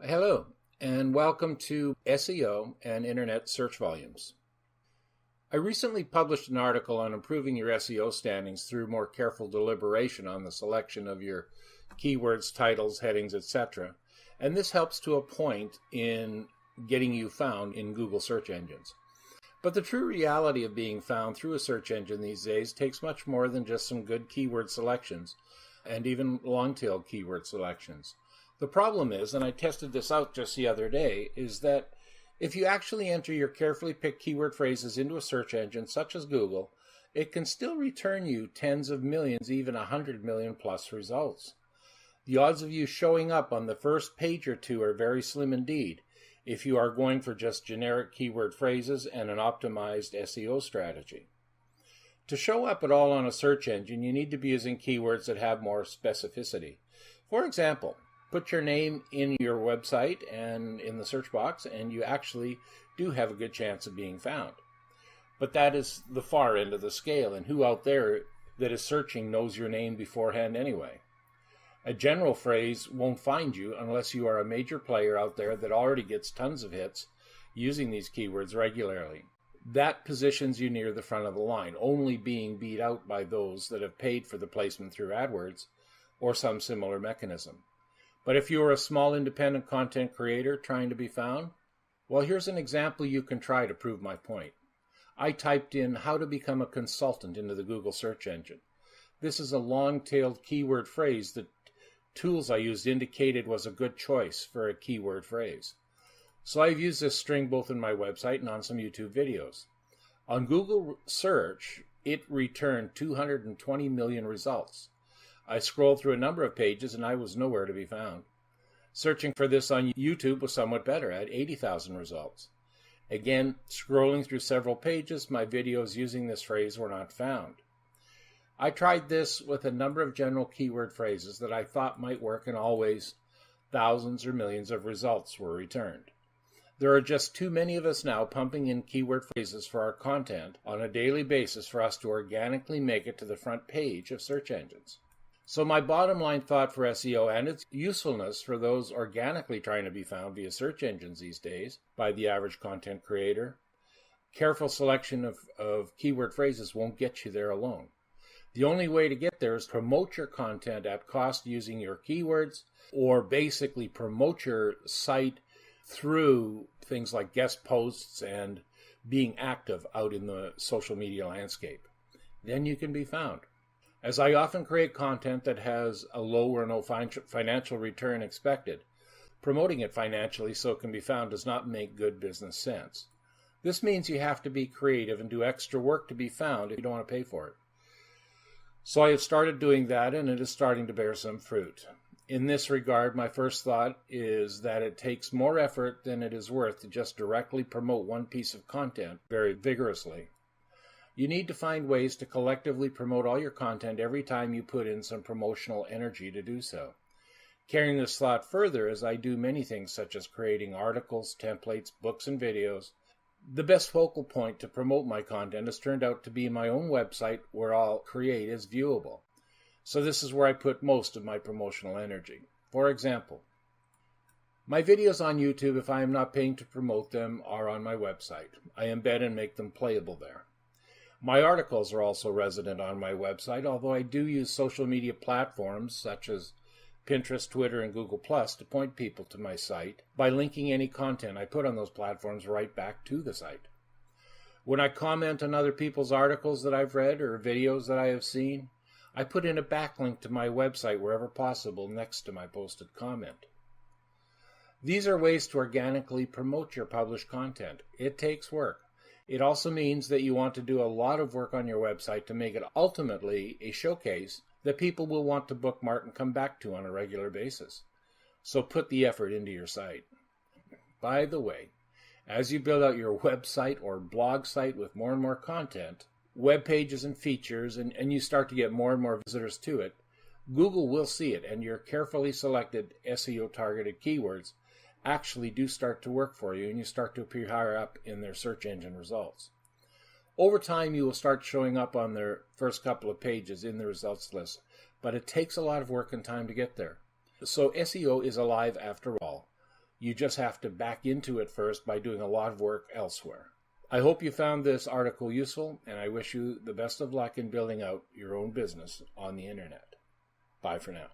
Hello, and welcome to SEO and Internet Search Volumes. I recently published an article on improving your SEO standings through more careful deliberation on the selection of your keywords, titles, headings, etc. And this helps to a point in getting you found in Google search engines. But the true reality of being found through a search engine these days takes much more than just some good keyword selections and even long-tailed keyword selections. The problem is, and I tested this out just the other day, is that if you actually enter your carefully picked keyword phrases into a search engine such as Google, it can still return you tens of millions, even 100 million plus results. The odds of you showing up on the first page or two are very slim indeed if you are going for just generic keyword phrases and an optimized SEO strategy. To show up at all on a search engine, you need to be using keywords that have more specificity. For example, put your name in your website and in the search box, and you actually do have a good chance of being found. But that is the far end of the scale, and who out there that is searching knows your name beforehand anyway? A general phrase won't find you unless you are a major player out there that already gets tons of hits using these keywords regularly. That positions you near the front of the line, only being beat out by those that have paid for the placement through AdWords or some similar mechanism. But if you are a small independent content creator trying to be found, well, here's an example you can try to prove my point. I typed in how to become a consultant into the Google search engine. This is a long-tailed keyword phrase that tools I used indicated was a good choice for a keyword phrase. So I've used this string both in my website and on some YouTube videos. On Google search, it returned 220 million results. I scrolled through a number of pages and I was nowhere to be found. Searching for this on YouTube was somewhat better at 80,000 results. Again, scrolling through several pages, my videos using this phrase were not found. I tried this with a number of general keyword phrases that I thought might work, and always thousands or millions of results were returned. There are just too many of us now pumping in keyword phrases for our content on a daily basis for us to organically make it to the front page of search engines. So my bottom line thought for SEO and its usefulness for those organically trying to be found via search engines these days by the average content creator, careful selection of keyword phrases won't get you there alone. The only way to get there is promote your content at cost using your keywords, or basically promote your site through things like guest posts and being active out in the social media landscape. Then you can be found. As I often create content that has a low or no financial return expected, promoting it financially so it can be found does not make good business sense. This means you have to be creative and do extra work to be found if you don't want to pay for it. So I have started doing that, and it is starting to bear some fruit. In this regard, my first thought is that it takes more effort than it is worth to just directly promote one piece of content very vigorously. You need to find ways to collectively promote all your content every time you put in some promotional energy to do so. Carrying this thought further, as I do many things such as creating articles, templates, books, and videos, the best focal point to promote my content has turned out to be my own website, where all create is viewable. So this is where I put most of my promotional energy. For example, my videos on YouTube, if I am not paying to promote them, are on my website. I embed and make them playable there. My articles are also resident on my website, although I do use social media platforms such as Pinterest, Twitter, and Google Plus to point people to my site by linking any content I put on those platforms right back to the site. When I comment on other people's articles that I've read or videos that I have seen, I put in a backlink to my website wherever possible next to my posted comment. These are ways to organically promote your published content. It takes work. It also means that you want to do a lot of work on your website to make it ultimately a showcase that people will want to bookmark and come back to on a regular basis. So put the effort into your site. By the way, as you build out your website or blog site with more and more content, web pages and features, and you start to get more and more visitors to it, Google will see it, and your carefully selected SEO-targeted keywords actually do start to work for you, and you start to appear higher up in their search engine results. Over time, you will start showing up on their first couple of pages in the results list, but it takes a lot of work and time to get there. So SEO is alive after all. You just have to back into it first by doing a lot of work elsewhere. I hope you found this article useful, and I wish you the best of luck in building out your own business on the internet. Bye for now.